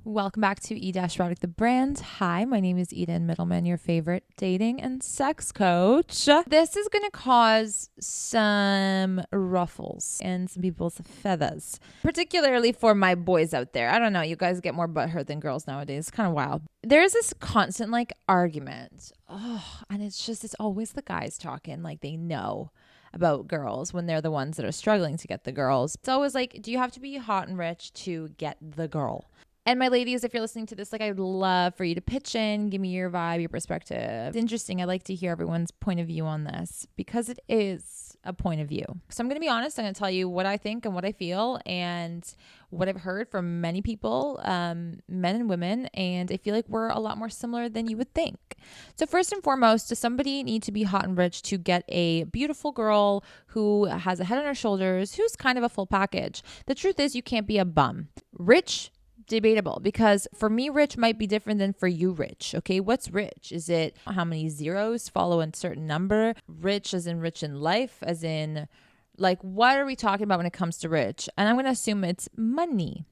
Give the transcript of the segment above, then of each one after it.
Welcome back to E-Erotic the brand. Hi, my name is Eden Middleman, your favorite dating and sex coach. This is going to cause some ruffles and some people's feathers, particularly for my boys out there. I don't know, you guys get more butthurt than girls nowadays. It's kind of wild. There's this constant argument. And it's always the guys talking like they know about girls when they're the ones that are struggling to get the girls. It's always like, do you have to be hot and rich to get the girl? And my ladies, if you're listening to this, I'd love for you to pitch in, give me your vibe, your perspective. It's interesting. I like to hear everyone's point of view on this because it is a point of view. So I'm going to be honest. I'm going to tell you what I think and what I feel and what I've heard from many people, men and women. And I feel like we're a lot more similar than you would think. So first and foremost, does somebody need to be hot and rich to get a beautiful girl who has a head on her shoulders, who's kind of a full package? The truth is you can't be a bum. Rich, debatable, because for me, rich might be different than for you, rich. Okay, what's rich? Is it how many zeros follow a certain number? Rich as in rich in life, as in what are we talking about when it comes to rich? And I'm going to assume it's money.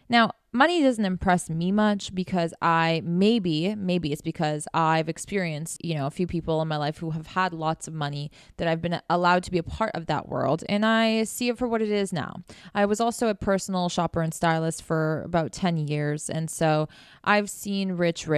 Now, money doesn't impress me much because maybe it's because I've experienced, a few people in my life who have had lots of money that I've been allowed to be a part of that world. And I see it for what it is now. I was also a personal shopper and stylist for about 10 years. And so I've seen rich.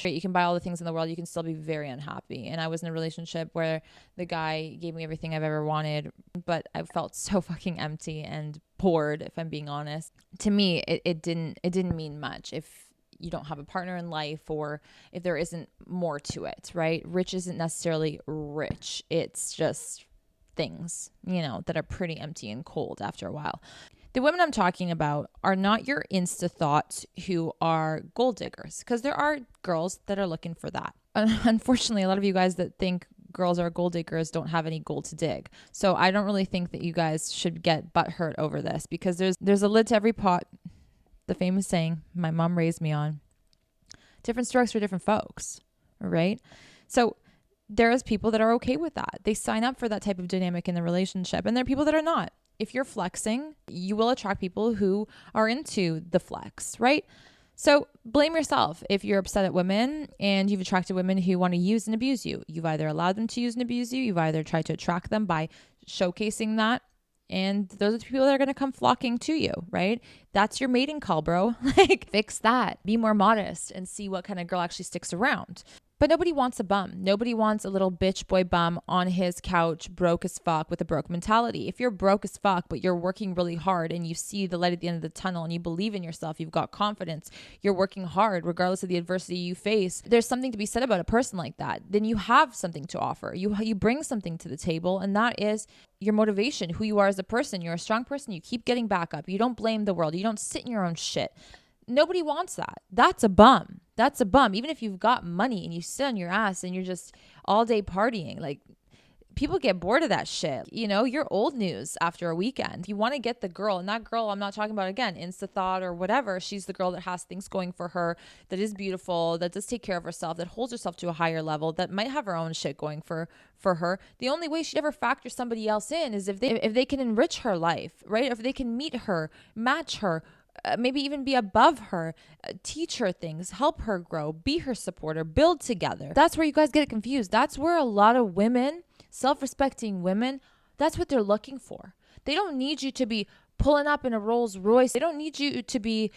You can buy all the things in the world. You can still be very unhappy. And I was in a relationship where the guy gave me everything I've ever wanted, but I felt so fucking empty and bored, if I'm being honest. To me, it didn't mean much if you don't have a partner in life or if there isn't more to it, right? Rich isn't necessarily rich. It's just things, that are pretty empty and cold after a while. The women I'm talking about are not your insta thoughts who are gold diggers, because there are girls that are looking for that. Unfortunately, a lot of you guys that think girls are gold diggers don't have any gold to dig. So I don't really think that you guys should get butthurt over this, because there's a lid to every pot. The famous saying my mom raised me on. Different strokes for different folks, right? So there's people that are okay with that. They sign up for that type of dynamic in the relationship, and there are people that are not. If you're flexing, you will attract people who are into the flex, right? So blame yourself if you're upset at women and you've attracted women who want to use and abuse you. You've either allowed them to use and abuse you. You've either tried to attract them by showcasing that. And those are the people that are going to come flocking to you, right? That's your mating call, bro. Fix that. Be more modest and see what kind of girl actually sticks around. But nobody wants a bum. Nobody wants a little bitch boy bum on his couch, broke as fuck, with a broke mentality. If you're broke as fuck, but you're working really hard and you see the light at the end of the tunnel and you believe in yourself, you've got confidence, you're working hard regardless of the adversity you face, there's something to be said about a person like that. Then you have something to offer. You bring something to the table, and that is your motivation, who you are as a person. You're a strong person. You keep getting back up. You don't blame the world. You don't sit in your own shit. Nobody wants that. That's a bum. That's a bum. Even if you've got money and you sit on your ass and you're just all day partying, people get bored of that shit. You're old news after a weekend. You want to get the girl, and that girl, I'm not talking about, again, Insta thought or whatever. She's the girl that has things going for her, that is beautiful, that does take care of herself, that holds herself to a higher level, that might have her own shit going for her. The only way she'd ever factor somebody else in is if they can enrich her life, right? If they can meet her, match her, maybe even be above her, teach her things, help her grow, be her supporter, build together. That's where you guys get it confused. That's where a lot of women, self-respecting women, that's what they're looking for. They don't need you to be pulling up in a Rolls Royce. They don't need you to be,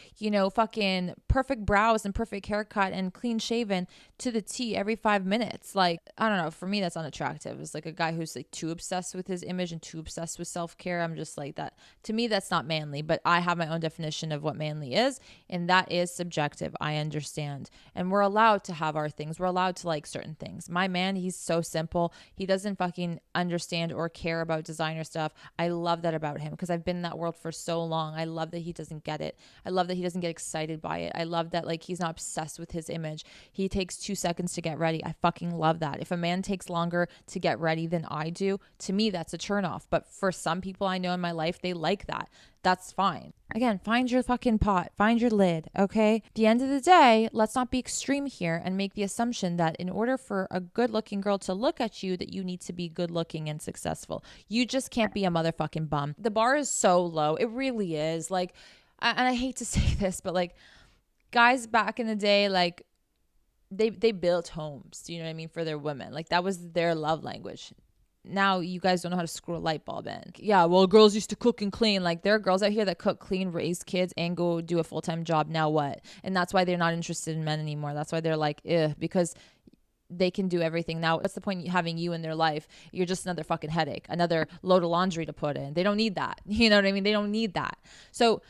fucking perfect brows and perfect haircut and clean shaven to the T every 5 minutes. I don't know. For me, that's unattractive. It's like a guy who's too obsessed with his image and too obsessed with self-care. I'm just like that. To me, that's not manly, but I have my own definition of what manly is. And that is subjective. I understand. And we're allowed to have our things. We're allowed to like certain things. My man, he's so simple. He doesn't fucking understand or care about designer stuff. I love that about him because I've been in that world for so long. I love that he doesn't get it. I love that he doesn't get excited by it. I love that he's not obsessed with his image. He takes 2 seconds to get ready. I fucking love that. If a man takes longer to get ready than I do, to me that's a turnoff. But for some people I know in my life, they like that. That's fine. Again, find your fucking pot, find your lid, okay? At the end of the day, let's not be extreme here and make the assumption that in order for a good looking girl to look at you, that you need to be good looking and successful. You just can't be a motherfucking bum. The bar is so low. It really is. And I hate to say this, but guys back in the day, like they built homes, you know what I mean, for their women. Like that was their love language. Now you guys don't know how to screw a light bulb in. Yeah, well, girls used to cook and clean. Like there are girls out here that cook, clean, raise kids, and go do a full-time job. Now what? And that's why they're not interested in men anymore. That's why they're like, because they can do everything. Now, what's the point of having you in their life? You're just another fucking headache, another load of laundry to put in. They don't need that. You know what I mean? They don't need that. So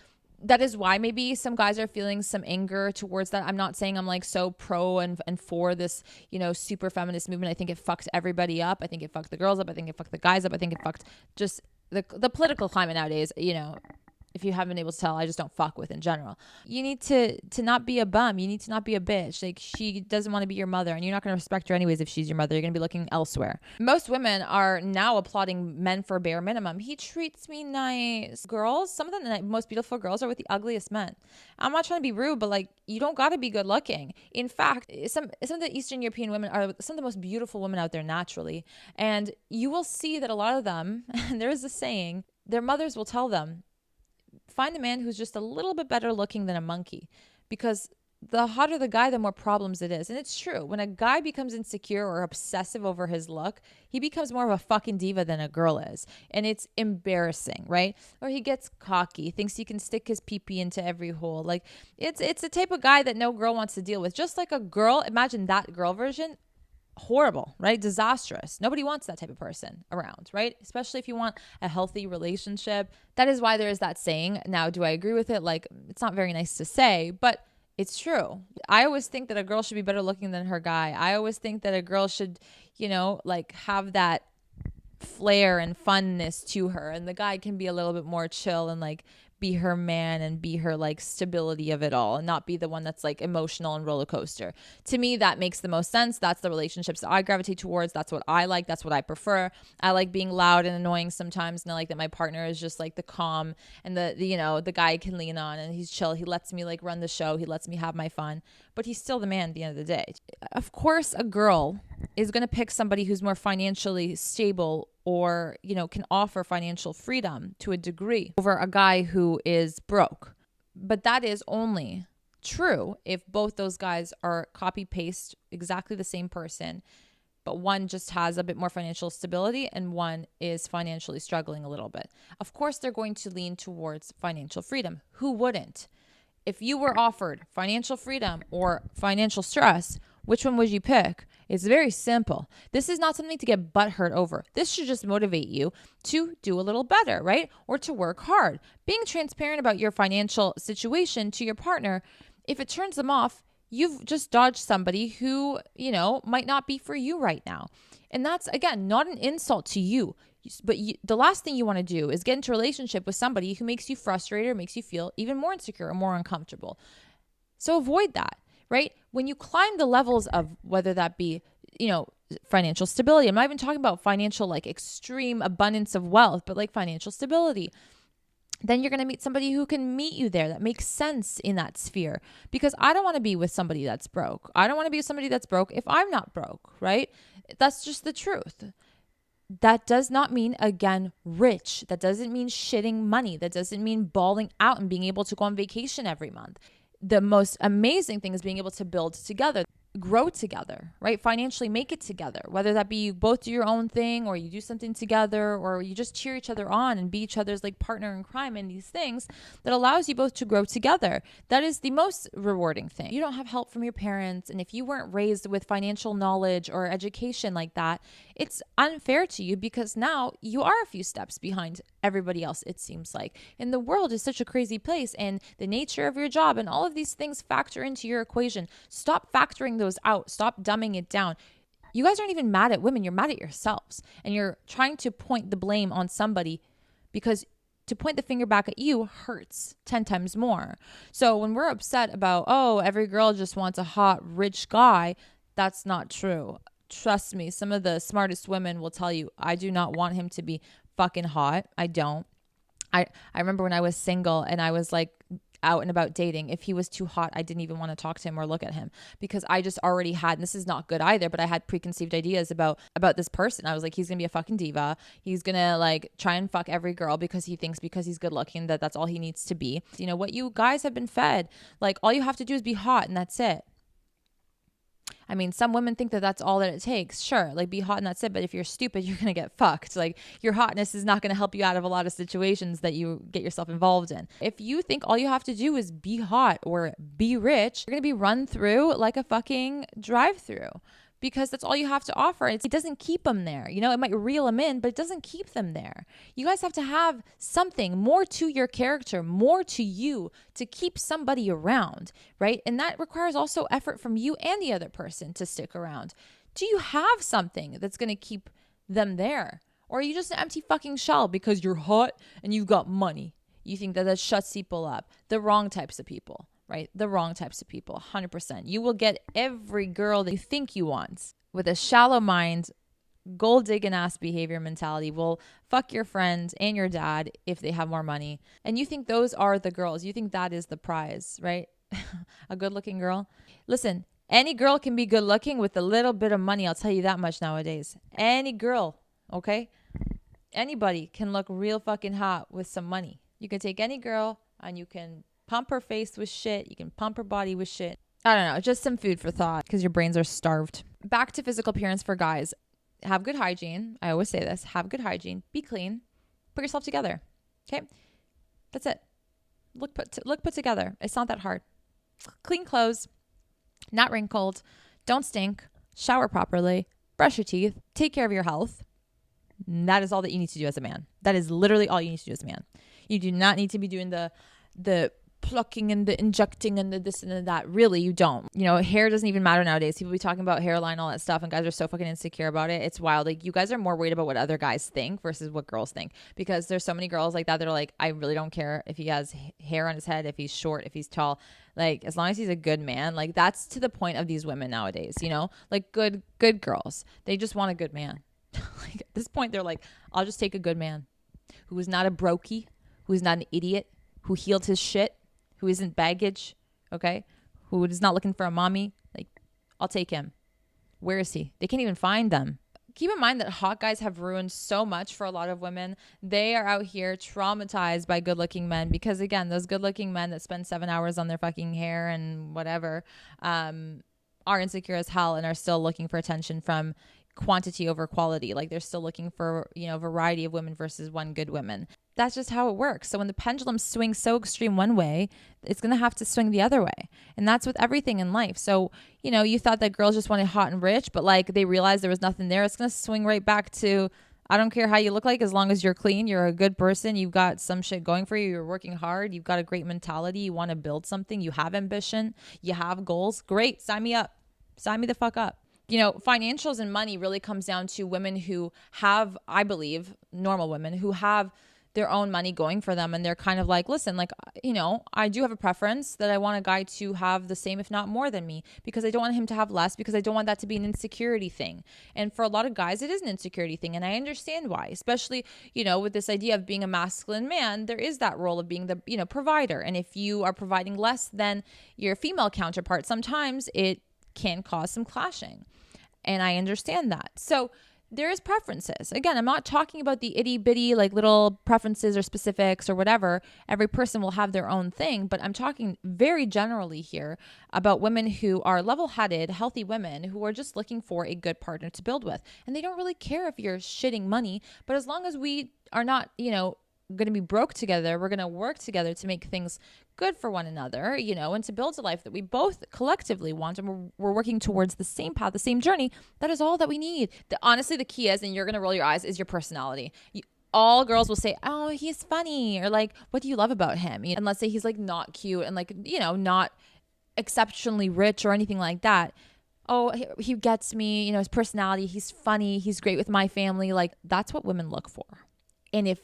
that is why maybe some guys are feeling some anger towards that. I'm not saying I'm like so pro and for this, you know, super feminist movement. I think it fucked everybody up. I think it fucked the girls up. I think it fucked the guys up. I think it fucked just the political climate nowadays, you know. If you haven't been able to tell, I just don't fuck with in general. You need to not be a bum. You need to not be a bitch. Like she doesn't want to be your mother, and you're not going to respect her anyways if she's your mother. You're going to be looking elsewhere. Most women are now applauding men for bare minimum. He treats me nice. Girls, some of the most beautiful girls are with the ugliest men. I'm not trying to be rude, but like you don't got to be good looking. In fact, some of the Eastern European women are some of the most beautiful women out there naturally, and you will see that a lot of them, and there is a saying, their mothers will tell them, find a man who's just a little bit better looking than a monkey, because the hotter the guy, the more problems it is. And it's true. When a guy becomes insecure or obsessive over his look, he becomes more of a fucking diva than a girl is. And it's embarrassing, right? Or he gets cocky, thinks he can stick his pee-pee into every hole. Like it's the type of guy that no girl wants to deal with. Just like a girl, imagine that girl version. Horrible, right? Disastrous. Nobody wants that type of person around, right? Especially if you want a healthy relationship. That is why there is that saying. Now, do I agree with it? Like, it's not very nice to say, but it's true. I always think that a girl should be better looking than her guy. I always think that a girl should, you know, like have that flair and funness to her, and the guy can be a little bit more chill and like be her man and be her like stability of it all, and not be the one that's like emotional and roller coaster. To me, that makes the most sense. That's the relationships that I gravitate towards. That's what I like. That's what I prefer. I like being loud and annoying sometimes, and I like that my partner is just like the calm and the you know, the guy I can lean on, and he's chill. He lets me like run the show. He lets me have my fun, but he's still the man at the end of the day. Of course, a girl is going to pick somebody who's more financially stable, or, you know, can offer financial freedom to a degree, over a guy who is broke. But that is only true if both those guys are copy paste exactly the same person, but one just has a bit more financial stability and one is financially struggling a little bit. Of course, they're going to lean towards financial freedom. Who wouldn't? If you were offered financial freedom or financial stress, which one would you pick? It's very simple. This is not something to get butthurt over. This should just motivate you to do a little better, right? Or to work hard. Being transparent about your financial situation to your partner, if it turns them off, you've just dodged somebody who, you know, might not be for you right now. And that's, again, not an insult to you. But the last thing you want to do is get into a relationship with somebody who makes you frustrated or makes you feel even more insecure or more uncomfortable. So avoid that, right? When you climb the levels of whether that be, you know, financial stability. I'm not even talking about financial, like extreme abundance of wealth, but like financial stability. Then you're going to meet somebody who can meet you there, that makes sense in that sphere. Because I don't want to be with somebody that's broke. I don't want to be with somebody that's broke if I'm not broke, right? That's just the truth. That does not mean, again, rich. That doesn't mean shitting money. That doesn't mean balling out and being able to go on vacation every month. The most amazing thing is being able to build together, grow together, right? Financially make it together, whether that be you both do your own thing or you do something together, or you just cheer each other on and be each other's like partner in crime in these things that allows you both to grow together. That is the most rewarding thing. You don't have help from your parents, and if you weren't raised with financial knowledge or education like that, it's unfair to you, because now you are a few steps behind everybody else, it seems like. And the world is such a crazy place, and the nature of your job and all of these things factor into your equation. Stop factoring those out. Stop dumbing it down. You guys aren't even mad at women. You're mad at yourselves, and you're trying to point the blame on somebody, because to point the finger back at you hurts 10 times more. So when we're upset about, oh, every girl just wants a hot, rich guy, that's not true. Trust me, some of the smartest women will tell you, I do not want him to be fucking hot. I don't. I remember when I was single and I was like, out and about dating. If he was too hot, I didn't even want to talk to him or look at him because I just already had, and this is not good either, but I had preconceived ideas about this person. I was like, he's gonna be a fucking diva. He's gonna like try and fuck every girl because he thinks because he's good looking that's all he needs to be. You know what you guys have been fed, like all you have to do is be hot and that's it. I mean, some women think that that's all that it takes. Sure, like be hot and that's it. But if you're stupid, you're going to get fucked. Like your hotness is not going to help you out of a lot of situations that you get yourself involved in. If you think all you have to do is be hot or be rich, you're going to be run through like a fucking drive-through. Because that's all you have to offer. It doesn't keep them there. You know, it might reel them in, but it doesn't keep them there. You guys have to have something more to your character, more to you to keep somebody around, right? And that requires also effort from you and the other person to stick around. Do you have something that's going to keep them there? Or are you just an empty fucking shell because you're hot and you've got money? You think that shuts people up. The wrong types of people. Right? The wrong types of people, 100%. You will get every girl that you think you want with a shallow mind, gold digging ass behavior mentality will fuck your friend and your dad if they have more money. And you think those are the girls. You think that is the prize, right? A good looking girl. Listen, any girl can be good looking with a little bit of money. I'll tell you that much nowadays. Any girl, okay? Anybody can look real fucking hot with some money. You can take any girl and you can pump her face with shit. You can pump her body with shit. I don't know. Just some food for thought because your brains are starved. Back to physical appearance for guys. Have good hygiene. I always say this. Have good hygiene. Be clean. Put yourself together. Okay? That's it. Look put together. It's not that hard. Clean clothes. Not wrinkled. Don't stink. Shower properly. Brush your teeth. Take care of your health. And that is all that you need to do as a man. That is literally all you need to do as a man. You do not need to be doing the plucking and the injecting and the this and the that. Really, you don't. You know, hair doesn't even matter nowadays. People be talking about hairline, all that stuff, and guys are so fucking insecure about it. It's wild. Like, you guys are more worried about what other guys think versus what girls think, because there's so many girls like that are like, I really don't care if he has hair on his head, if he's short, if he's tall, like as long as he's a good man. Like, that's to the point of these women nowadays, you know, like good girls, they just want a good man. Like, at this point they're like, I'll just take a good man who is not a brokey, who is not an idiot, who healed his shit, who isn't baggage, okay? Who is not looking for a mommy. Like, I'll take him. Where is he? They can't even find them. Keep in mind that hot guys have ruined so much for a lot of women. They are out here traumatized by good-looking men because, again, those good-looking men that spend 7 hours on their fucking hair and whatever are insecure as hell and are still looking for attention from quantity over quality. Like, they're still looking for, you know, variety of women versus one good woman. That's just how it works. So when the pendulum swings so extreme one way, it's going to have to swing the other way. And that's with everything in life. So, you know, you thought that girls just wanted hot and rich, but like they realized there was nothing there. It's going to swing right back to, I don't care how you look like, as long as you're clean, you're a good person, you've got some shit going for you, you're working hard, you've got a great mentality, you want to build something, you have ambition, you have goals. Great. Sign me up. Sign me the fuck up. You know, financials and money really comes down to women who have, I believe, normal women who have their own money going for them. And they're kind of like, listen, like, you know, I do have a preference that I want a guy to have the same, if not more than me, because I don't want him to have less, because I don't want that to be an insecurity thing. And for a lot of guys, it is an insecurity thing. And I understand why, especially, you know, with this idea of being a masculine man, there is that role of being the, you know, provider. And if you are providing less than your female counterpart, sometimes it can cause some clashing. And I understand that. So there is preferences. Again, I'm not talking about the itty bitty, like little preferences or specifics or whatever. Every person will have their own thing, but I'm talking very generally here about women who are level-headed, healthy women who are just looking for a good partner to build with. And they don't really care if you're shitting money, but as long as we are not, you know, going to be broke together, we're going to work together to make things good for one another, you know, and to build a life that we both collectively want, and we're working towards the same path, the same journey. That is all that we need. Honestly, the key is, and you're going to roll your eyes, is your personality. All girls will say, oh, he's funny, or like, what do you love about him? And let's say he's like not cute and like, you know, not exceptionally rich or anything like that. Oh, he gets me, you know, his personality, he's funny, he's great with my family. Like, that's what women look for. And if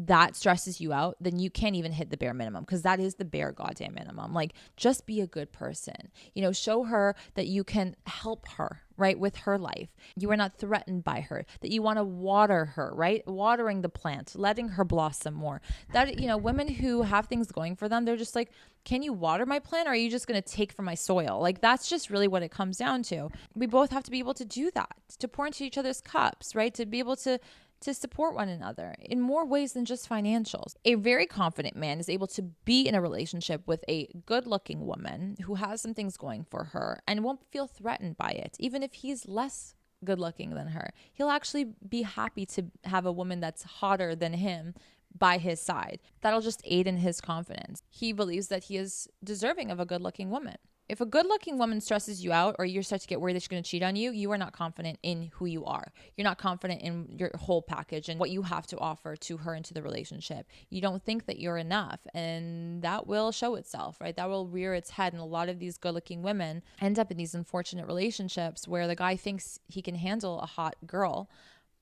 that stresses you out, then you can't even hit the bare minimum, because that is the bare goddamn minimum. Like, just be a good person, show her that you can help her, right, with her life. You are not threatened by her, that you want to water her, right? Watering the plant, letting her blossom more. That, women who have things going for them, they're just like, can you water my plant, or are you just going to take from my soil? Like, that's just really what it comes down to. We both have to be able to do that, to pour into each other's cups, right? To be able to support one another in more ways than just financials. A very confident man is able to be in a relationship with a good-looking woman who has some things going for her and won't feel threatened by it. Even if he's less good-looking than her, he'll actually be happy to have a woman that's hotter than him by his side. That'll just aid in his confidence. He believes that he is deserving of a good-looking woman. If a good-looking woman stresses you out, or you start to get worried that she's going to cheat on you, you are not confident in who you are. You're not confident in your whole package and what you have to offer to her and to the relationship. You don't think that you're enough, and that will show itself, right? That will rear its head, and a lot of these good-looking women end up in these unfortunate relationships where the guy thinks he can handle a hot girl,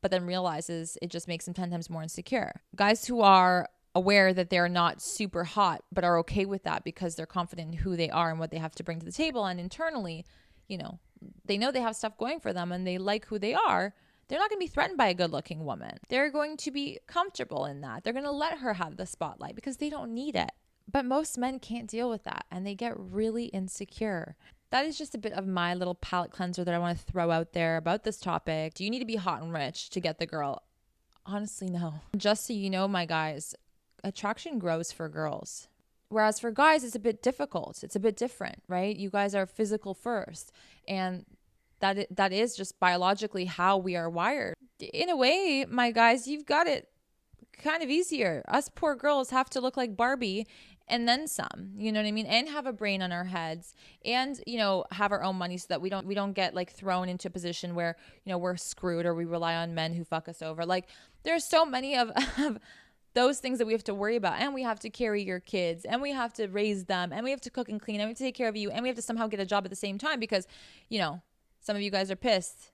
but then realizes it just makes him 10 times more insecure. Guys who are aware that they're not super hot, but are okay with that because they're confident in who they are and what they have to bring to the table. And internally, they know they have stuff going for them and they like who they are. They're not going to be threatened by a good looking woman. They're going to be comfortable in that. They're going to let her have the spotlight because they don't need it. But most men can't deal with that, and they get really insecure. That is just a bit of my little palate cleanser that I want to throw out there about this topic. Do you need to be hot and rich to get the girl? Honestly, no. Just so you know, my guys, attraction grows for girls. Whereas for guys, it's a bit difficult. It's a bit different, right? You guys are physical first. And that is just biologically how we are wired. In a way, my guys, you've got it kind of easier. Us poor girls have to look like Barbie and then some, you know what I mean? And have a brain on our heads, and, have our own money so that we don't get like thrown into a position where, we're screwed or we rely on men who fuck us over. Like, there's so many of those things that we have to worry about, and we have to carry your kids, and we have to raise them, and we have to cook and clean, and we have to take care of you, and we have to somehow get a job at the same time because, some of you guys are pissed.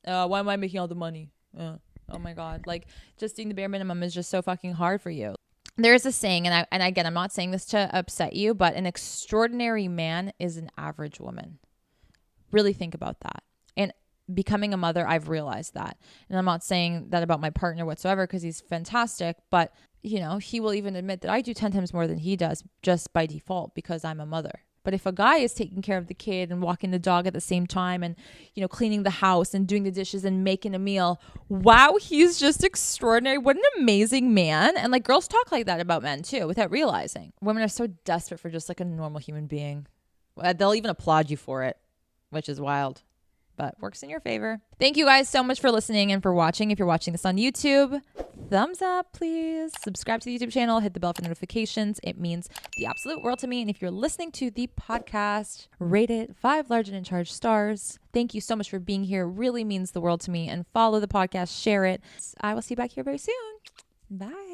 Why am I making all the money? Oh my God. Like, just doing the bare minimum is just so fucking hard for you. There is a saying, and again, I'm not saying this to upset you, but an extraordinary man is an average woman. Really think about that. And becoming a mother, I've realized that. And I'm not saying that about my partner whatsoever because he's fantastic, but he will even admit that I do 10 times more than he does just by default because I'm a mother. But if a guy is taking care of the kid and walking the dog at the same time and, cleaning the house and doing the dishes and making a meal, wow, he's just extraordinary. What an amazing man. And like, girls talk like that about men too, without realizing. Women are so desperate for just like a normal human being. They'll even applaud you for it, which is wild, but works in your favor. Thank you guys so much for listening and for watching. If you're watching this on YouTube, thumbs up, please. Subscribe to the YouTube channel. Hit the bell for notifications. It means the absolute world to me. And if you're listening to the podcast, rate it 5 large and in charge stars. Thank you so much for being here. It really means the world to me. And follow the podcast. Share it. I will see you back here very soon. Bye.